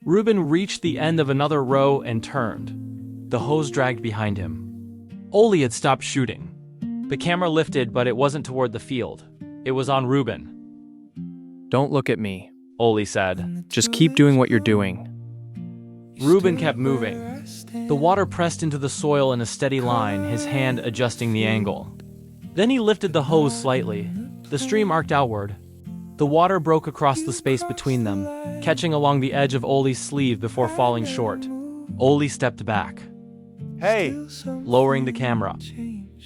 Ruben reached the end of another row and turned. The hose dragged behind him. Oli had stopped shooting. The camera lifted, but it wasn't toward the field. It was on Ruben. Don't look at me, Oli said. Just keep doing what you're doing. Ruben kept moving. The water pressed into the soil in a steady line, his hand adjusting the angle. Then he lifted the hose slightly. The stream arced outward. The water broke across the space between them, catching along the edge of Oli's sleeve before falling short. Oli stepped back. Hey! Lowering the camera.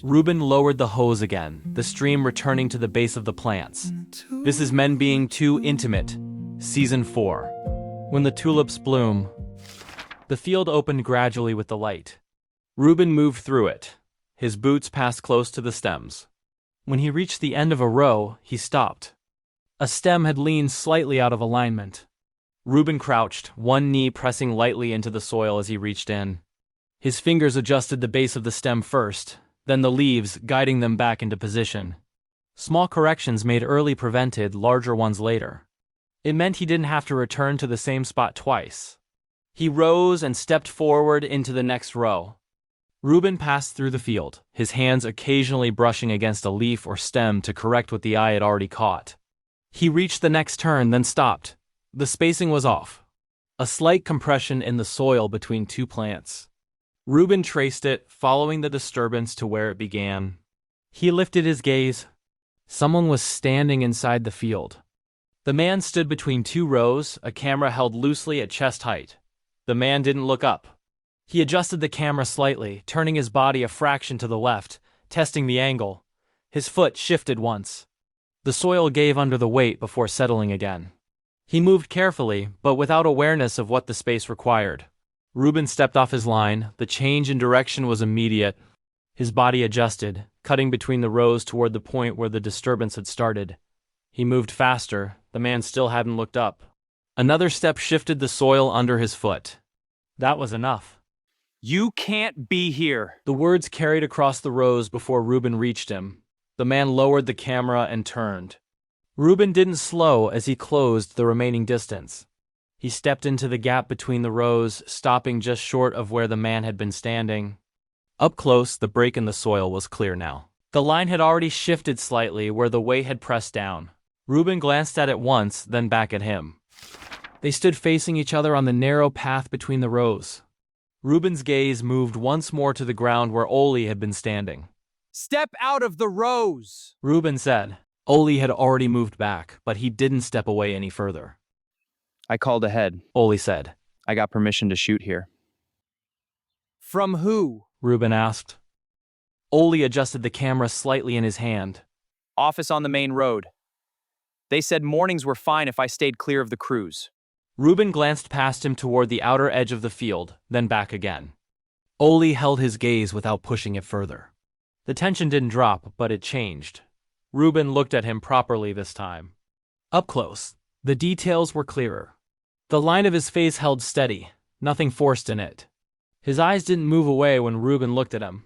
Ruben lowered the hose again, the stream returning to the base of the plants. This is Men Being Too Intimate, Season 4. When the tulips bloom. The field opened gradually with the light. Ruben moved through it. His boots passed close to the stems. When he reached the end of a row, he stopped. A stem had leaned slightly out of alignment. Ruben crouched, one knee pressing lightly into the soil as he reached in. His fingers adjusted the base of the stem first, then the leaves, guiding them back into position. Small corrections made early prevented, larger ones later. It meant he didn't have to return to the same spot twice. He rose and stepped forward into the next row. Ruben passed through the field, his hands occasionally brushing against a leaf or stem to correct what the eye had already caught. He reached the next turn, then stopped. The spacing was off. A slight compression in the soil between two plants. Ruben traced it, following the disturbance to where it began. He lifted his gaze. Someone was standing inside the field. The man stood between two rows, a camera held loosely at chest height. The man didn't look up. He adjusted the camera slightly, turning his body a fraction to the left, testing the angle. His foot shifted once. The soil gave under the weight before settling again. He moved carefully, but without awareness of what the space required. Ruben stepped off his line. The change in direction was immediate. His body adjusted, cutting between the rows toward the point where the disturbance had started. He moved faster. The man still hadn't looked up. Another step shifted the soil under his foot. That was enough. You can't be here. The words carried across the rows before Ruben reached him. The man lowered the camera and turned. Ruben didn't slow as he closed the remaining distance. He stepped into the gap between the rows, stopping just short of where the man had been standing. Up close, the break in the soil was clear now. The line had already shifted slightly where the weight had pressed down. Ruben glanced at it once, then back at him. They stood facing each other on the narrow path between the rows. Ruben's gaze moved once more to the ground where Oli had been standing. Step out of the rows, Ruben said. Oli had already moved back, but he didn't step away any further. I called ahead. Oli said. I got permission to shoot here. From who? Ruben asked. Oli adjusted the camera slightly in his hand. Office on the main road. They said mornings were fine if I stayed clear of the crews. Ruben glanced past him toward the outer edge of the field, then back again. Oli held his gaze without pushing it further. The tension didn't drop, but it changed. Ruben looked at him properly this time. Up close, the details were clearer. The line of his face held steady, nothing forced in it. His eyes didn't move away when Ruben looked at him.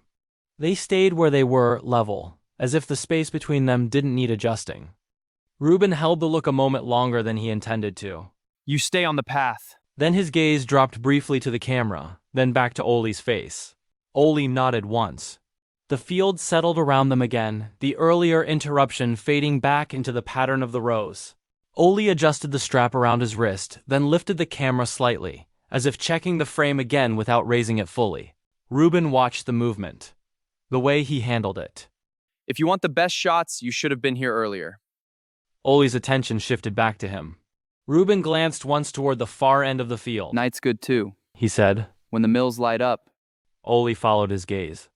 They stayed where they were, level, as if the space between them didn't need adjusting. Ruben held the look a moment longer than he intended to. You stay on the path. Then his gaze dropped briefly to the camera, then back to Oli's face. Oli nodded once. The field settled around them again, the earlier interruption fading back into the pattern of the rows. Oli adjusted the strap around his wrist, then lifted the camera slightly, as if checking the frame again without raising it fully. Ruben watched the movement. The way he handled it. If you want the best shots, you should have been here earlier. Oli's attention shifted back to him. Ruben glanced once toward the far end of the field. Night's good too, He said. when the mills light up. Oli followed his gaze.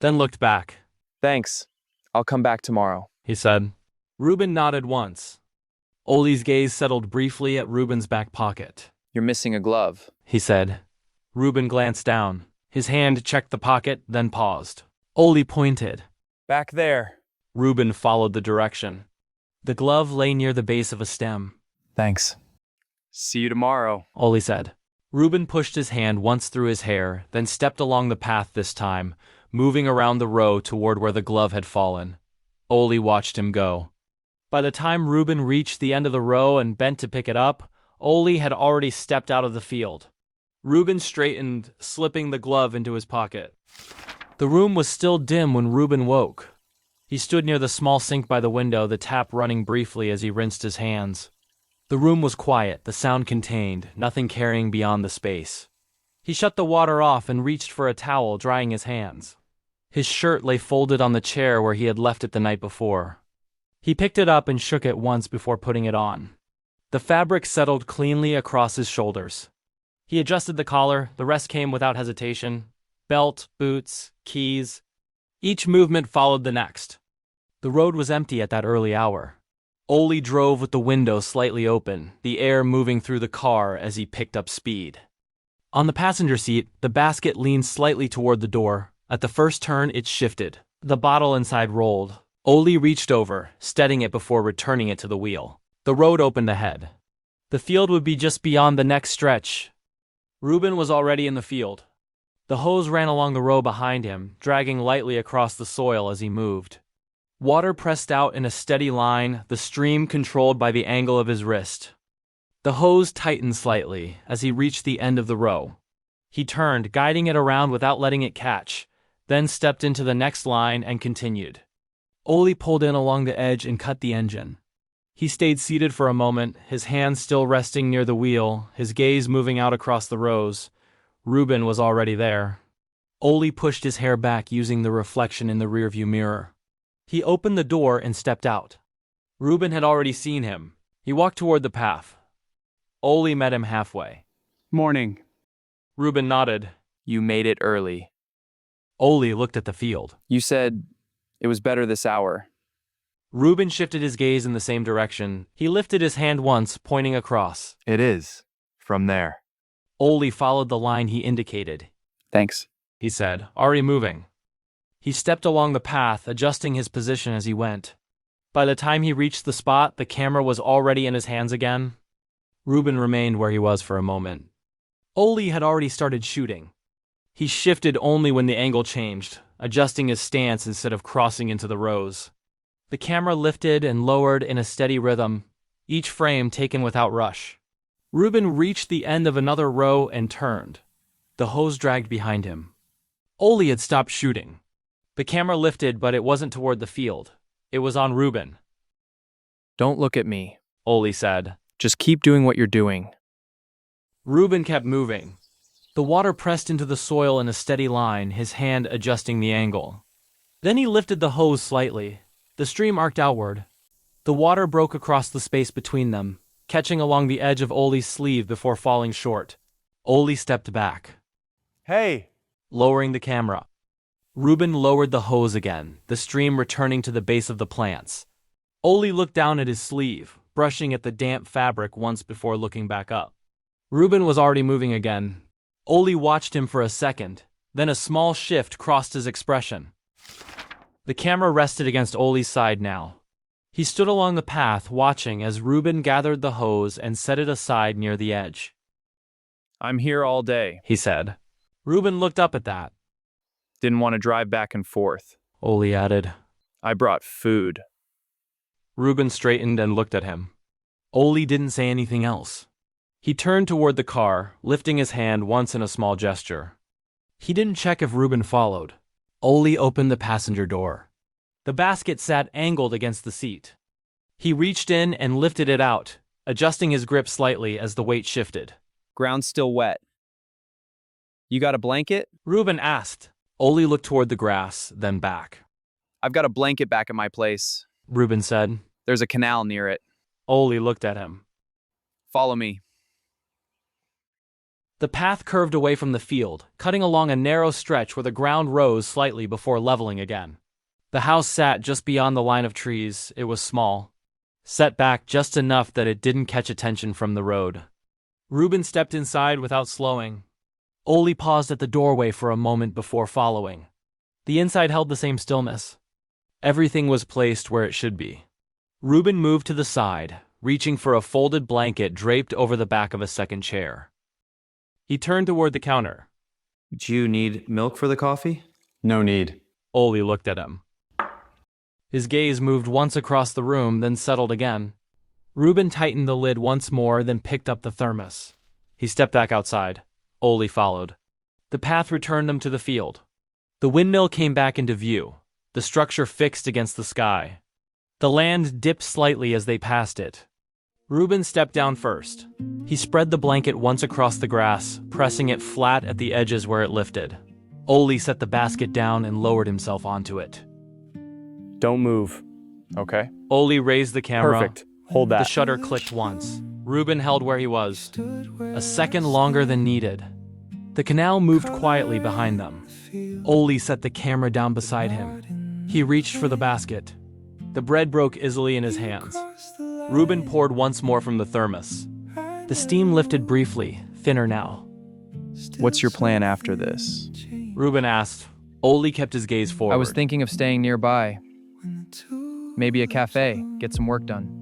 Then looked back. Thanks. I'll come back tomorrow. He said. Ruben nodded once. Oli's gaze settled briefly at Ruben's back pocket. You're missing a glove. He said. Ruben glanced down. His hand checked the pocket, then paused. Oli pointed. Back there. Ruben followed the direction. The glove lay near the base of a stem. Thanks. See you tomorrow. Oli said. Ruben pushed his hand once through his hair, then stepped along the path this time, moving around the row toward where the glove had fallen. Oli watched him go. By the time Ruben reached the end of the row and bent to pick it up, Oli had already stepped out of the field. Ruben straightened, slipping the glove into his pocket. The room was still dim when Ruben woke. He stood near the small sink by the window, the tap running briefly as he rinsed his hands. The room was quiet, the sound contained, nothing carrying beyond the space. He shut the water off and reached for a towel, drying his hands. His shirt lay folded on the chair where he had left it the night before. He picked it up and shook it once before putting it on. The fabric settled cleanly across his shoulders. He adjusted the collar, the rest came without hesitation. Belt, boots, keys. Each movement followed the next. The road was empty at that early hour. Oli drove with the window slightly open, the air moving through the car as he picked up speed. On the passenger seat, the basket leaned slightly toward the door. At the first turn, it shifted. The bottle inside rolled. Oli reached over, steadying it before returning it to the wheel. The road opened ahead. The field would be just beyond the next stretch. Ruben was already in the field. The hose ran along the row behind him, dragging lightly across the soil as he moved. Water pressed out in a steady line, the stream controlled by the angle of his wrist. The hose tightened slightly as he reached the end of the row. He turned, guiding it around without letting it catch, then stepped into the next line and continued. Oli pulled in along the edge and cut the engine. He stayed seated for a moment, his hands still resting near the wheel, his gaze moving out across the rows. Ruben was already there. Oli pushed his hair back using the reflection in the rearview mirror. He opened the door and stepped out. Ruben had already seen him. He walked toward the path. Oli met him halfway. Morning. Ruben nodded. You made it early. Oli looked at the field. You said it was better this hour. Ruben shifted his gaze in the same direction. He lifted his hand once, pointing across. It is. From there. Oli followed the line he indicated. Thanks. He said, already moving. He stepped along the path, adjusting his position as he went. By the time he reached the spot, the camera was already in his hands again. Ruben remained where he was for a moment. Oli had already started shooting. He shifted only when the angle changed, adjusting his stance instead of crossing into the rows. The camera lifted and lowered in a steady rhythm, each frame taken without rush. Ruben reached the end of another row and turned. The hose dragged behind him. Oli had stopped shooting. The camera lifted, but it wasn't toward the field. It was on Ruben. Don't look at me. Oli said. Just keep doing what you're doing. Ruben kept moving. The water pressed into the soil in a steady line, his hand adjusting the angle. Then he lifted the hose slightly. The stream arced outward. The water broke across the space between them, catching along the edge of Oli's sleeve before falling short. Oli stepped back, Hey! lowering the camera. Ruben lowered the hose again, the stream returning to the base of the plants. Oli looked down at his sleeve, brushing at the damp fabric once before looking back up. Ruben was already moving again. Oli watched him for a second, then a small shift crossed his expression. The camera rested against Oli's side now. He stood along the path watching as Ruben gathered the hose and set it aside near the edge. I'm here all day. He said. Ruben looked up at that. Didn't want to drive back and forth. Oli added. I brought food. Ruben straightened and looked at him. Oli didn't say anything else. He turned toward the car, lifting his hand once in a small gesture. He didn't check if Ruben followed. Oli opened the passenger door. The basket sat angled against the seat. He reached in and lifted it out, adjusting his grip slightly as the weight shifted. Ground's still wet. You got a blanket? Ruben asked. Oli looked toward the grass, then back. I've got a blanket back at my place. Ruben said. There's a canal near it. Oli looked at him. Follow me. The path curved away from the field, cutting along a narrow stretch where the ground rose slightly before leveling again. The house sat just beyond the line of trees. It was small, set back just enough that it didn't catch attention from the road. Ruben stepped inside without slowing. Oli paused at the doorway for a moment before following. The inside held the same stillness. Everything was placed where it should be. Ruben moved to the side, reaching for a folded blanket draped over the back of a second chair. He turned toward the counter. Do you need milk for the coffee? No need. Oli looked at him. His gaze moved once across the room, then settled again. Ruben tightened the lid once more, then picked up the thermos. He stepped back outside. Oli followed. The path returned them to the field. The windmill came back into view, the structure fixed against the sky. The land dipped slightly as they passed it. Ruben stepped down first. He spread the blanket once across the grass, pressing it flat at the edges where it lifted. Oli set the basket down and lowered himself onto it. Don't move. Okay? Oli raised the camera. Perfect. Hold The that. shutter clicked once. Ruben held where he was, a second longer than needed. The canal moved quietly behind them. Oli set the camera down beside him. He reached for the basket. The bread broke easily in his hands. Ruben poured once more from the thermos. The steam lifted briefly, thinner now. What's your plan after this? Ruben asked. Oli kept his gaze forward. I was thinking of staying nearby. Maybe a cafe, get some work done.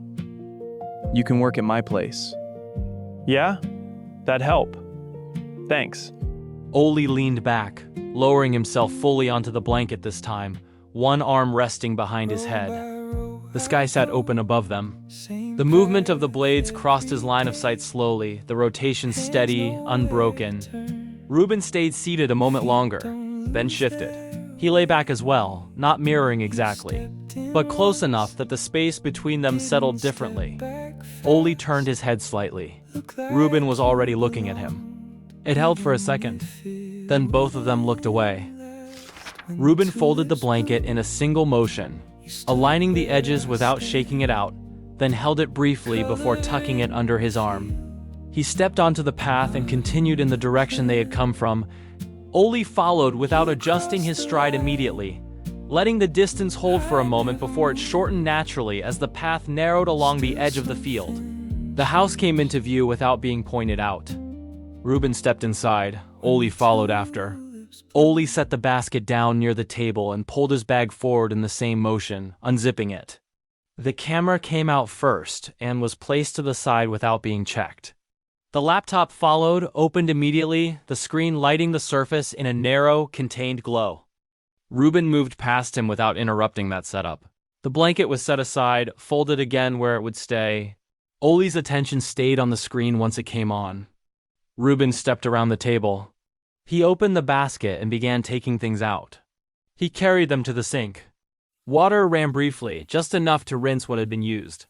You can work at my place. Yeah? That'd help. Thanks. Oli leaned back, lowering himself fully onto the blanket this time, one arm resting behind his head. The sky sat open above them. The movement of the blades crossed his line of sight slowly, the rotation steady, unbroken. Ruben stayed seated a moment longer, then shifted. He lay back as well, not mirroring exactly, but close enough that the space between them settled differently. Oli turned his head slightly. Ruben was already looking at him. It held for a second. Then both of them looked away. Ruben folded the blanket in a single motion, aligning the edges without shaking it out, then held it briefly before tucking it under his arm. He stepped onto the path and continued in the direction they had come from. Oli followed without adjusting his stride immediately, letting the distance hold for a moment before it shortened naturally as the path narrowed along the edge of the field. The house came into view without being pointed out. Ruben stepped inside. Oli followed after. Oli set the basket down near the table and pulled his bag forward in the same motion, unzipping it. The camera came out first and was placed to the side without being checked. The laptop followed, opened immediately, the screen lighting the surface in a narrow, contained glow. Ruben moved past him without interrupting that setup. The blanket was set aside, folded again where it would stay. Oli's attention stayed on the screen once it came on. Ruben stepped around the table. He opened the basket and began taking things out. He carried them to the sink. Water ran briefly, just enough to rinse what had been used.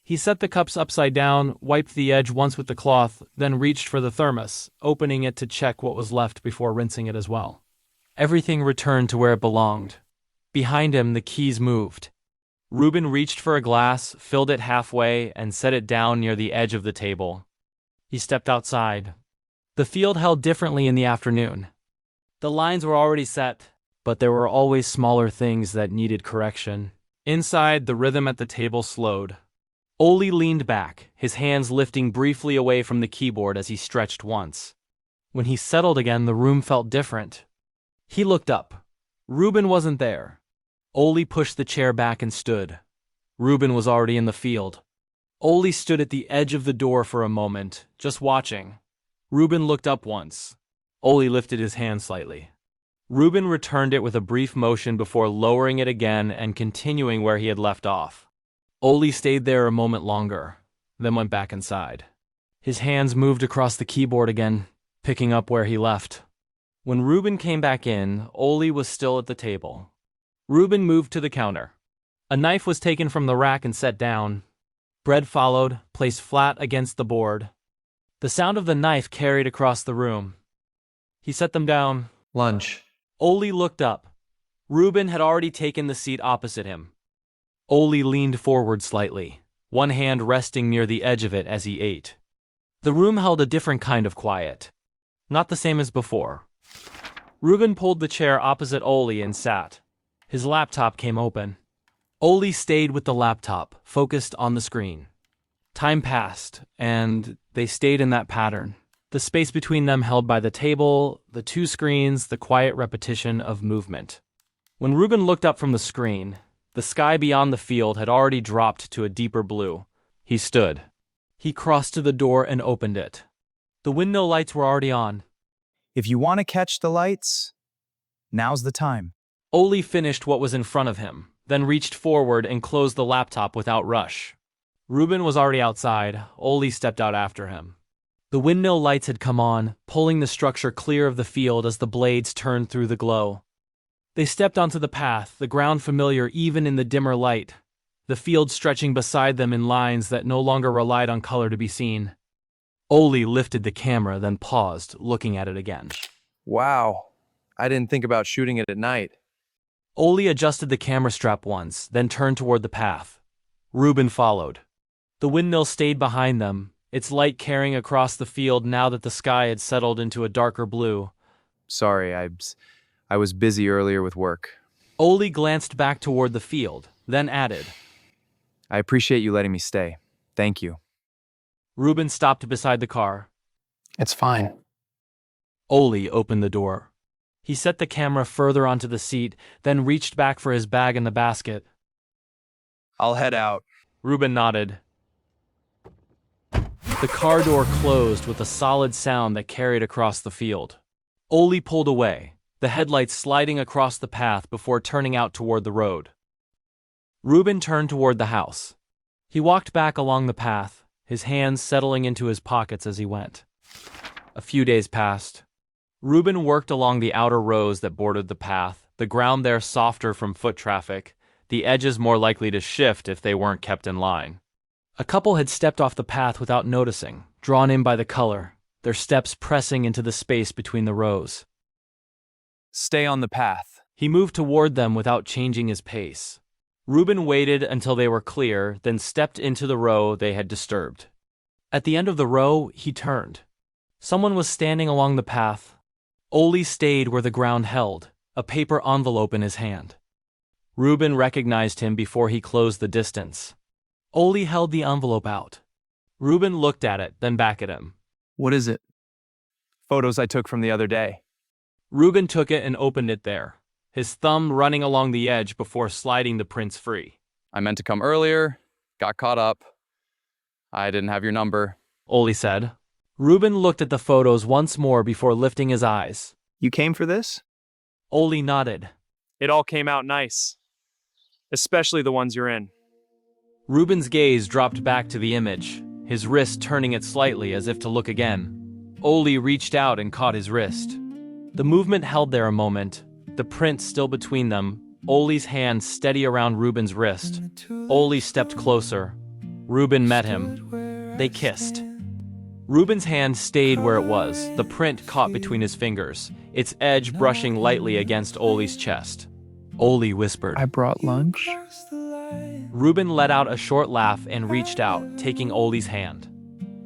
He set the cups upside down, wiped the edge once with the cloth, then reached for the thermos, opening it to check what was left before rinsing it as well. Everything returned to where it belonged. Behind him, the keys moved. Ruben reached for a glass, filled it halfway, and set it down near the edge of the table. He stepped outside. The field held differently in the afternoon. The lines were already set, but there were always smaller things that needed correction. Inside, the rhythm at the table slowed. Oli leaned back, his hands lifting briefly away from the keyboard as he stretched once. When he settled again, the room felt different. He looked up. Ruben wasn't there. Oli pushed the chair back and stood. Ruben was already in the field. Oli stood at the edge of the door for a moment, just watching. Ruben looked up once. Oli lifted his hand slightly. Ruben returned it with a brief motion before lowering it again and continuing where he had left off. Oli stayed there a moment longer, then went back inside. His hands moved across the keyboard again, picking up where he left. When Ruben came back in, Oli was still at the table. Ruben moved to the counter. A knife was taken from the rack and set down. Bread followed, placed flat against the board. The sound of the knife carried across the room. He set them down. Lunch. Oli looked up. Ruben had already taken the seat opposite him. Oli leaned forward slightly, one hand resting near the edge of it as he ate. The room held a different kind of quiet, not the same as before. Ruben pulled the chair opposite Oli and sat. His laptop came open. Oli stayed with the laptop, focused on the screen. Time passed, and they stayed in that pattern. The space between them held by the table, the two screens, the quiet repetition of movement. When Ruben looked up from the screen, the sky beyond the field had already dropped to a deeper blue. He stood. He crossed to the door and opened it. The windmill lights were already on. If you want to catch the lights, now's the time. Oli finished what was in front of him, then reached forward and closed the laptop without rush. Ruben was already outside. Oli stepped out after him. The windmill lights had come on, pulling the structure clear of the field as the blades turned through the glow. They stepped onto the path, the ground familiar even in the dimmer light, the field stretching beside them in lines that no longer relied on color to be seen. Oli lifted the camera, then paused, looking at it again. Wow. I didn't think about shooting it at night. Oli adjusted the camera strap once, then turned toward the path. Ruben followed. The windmill stayed behind them, its light carrying across the field now that the sky had settled into a darker blue. Sorry, I was busy earlier with work. Oli glanced back toward the field, then added, I appreciate you letting me stay. Thank you. Ruben stopped beside the car. It's fine. Oli opened the door. He set the camera further onto the seat, then reached back for his bag in the basket. I'll head out. Ruben nodded. The car door closed with a solid sound that carried across the field. Oli pulled away, the headlights sliding across the path before turning out toward the road. Ruben turned toward the house. He walked back along the path, his hands settling into his pockets as he went. A few days passed. Ruben worked along the outer rows that bordered the path, the ground there softer from foot traffic, the edges more likely to shift if they weren't kept in line. A couple had stepped off the path without noticing, drawn in by the color, their steps pressing into the space between the rows. Stay on the path. He moved toward them without changing his pace. Ruben waited until they were clear, then stepped into the row they had disturbed. At the end of the row, he turned. Someone was standing along the path. Oli stayed where the ground held, a paper envelope in his hand. Ruben recognized him before he closed the distance. Oli held the envelope out. Ruben looked at it, then back at him. What is it? Photos I took from the other day. Ruben took it and opened it there, his thumb running along the edge before sliding the prints free. I meant to come earlier, got caught up. I didn't have your number. Oli said. Ruben looked at the photos once more before lifting his eyes. You came for this? Oli nodded. It all came out nice. Especially the ones you're in. Ruben's gaze dropped back to the image, his wrist turning it slightly as if to look again. Oli reached out and caught his wrist. The movement held there a moment, the print still between them, Oli's hand steady around Ruben's wrist. Oli stepped closer. Ruben met him. They kissed. Ruben's hand stayed where it was, the print caught between his fingers, its edge brushing lightly against Oli's chest. Oli whispered, I brought lunch. Ruben let out a short laugh and reached out, taking Oli's hand.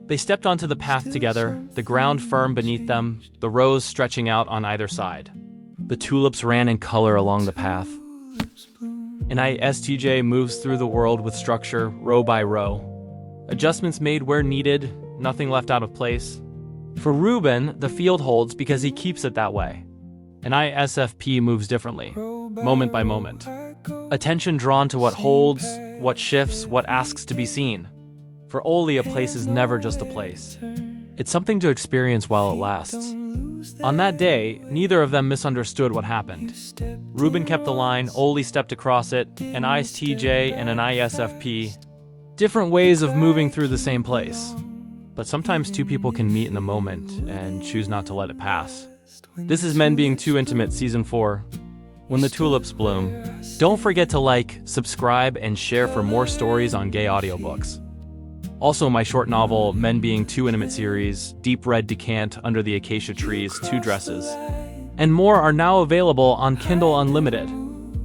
They stepped onto the path together, the ground firm beneath them, the rows stretching out on either side. The tulips ran in color along the path. An ISTJ moves through the world with structure, row by row. Adjustments made where needed, nothing left out of place. For Ruben, the field holds because he keeps it that way. An ISFP moves differently, moment by moment. Attention drawn to what holds, what shifts, what asks to be seen. For Oli, a place is never just a place. It's something to experience while it lasts. On that day, neither of them misunderstood what happened. Ruben kept the line, Oli stepped across it, an ISTJ and an ISFP. Different ways of moving through the same place. But sometimes two people can meet in a moment and choose not to let it pass. This is Men Being Too Intimate Season 4. When the Tulips Bloom. Don't forget to like, subscribe, and share for more stories on gay audiobooks. Also, my short novel, Men Being Too Intimate series, Deep Red Decant Under the Acacia Trees, 2 Dresses, and more are now available on Kindle Unlimited.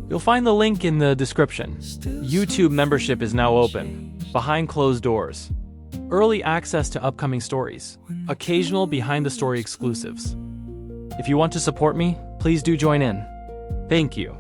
You'll find the link in the description. YouTube membership is now open, behind closed doors. Early access to upcoming stories, occasional behind-the-story exclusives. If you want to support me, please do join in. Thank you.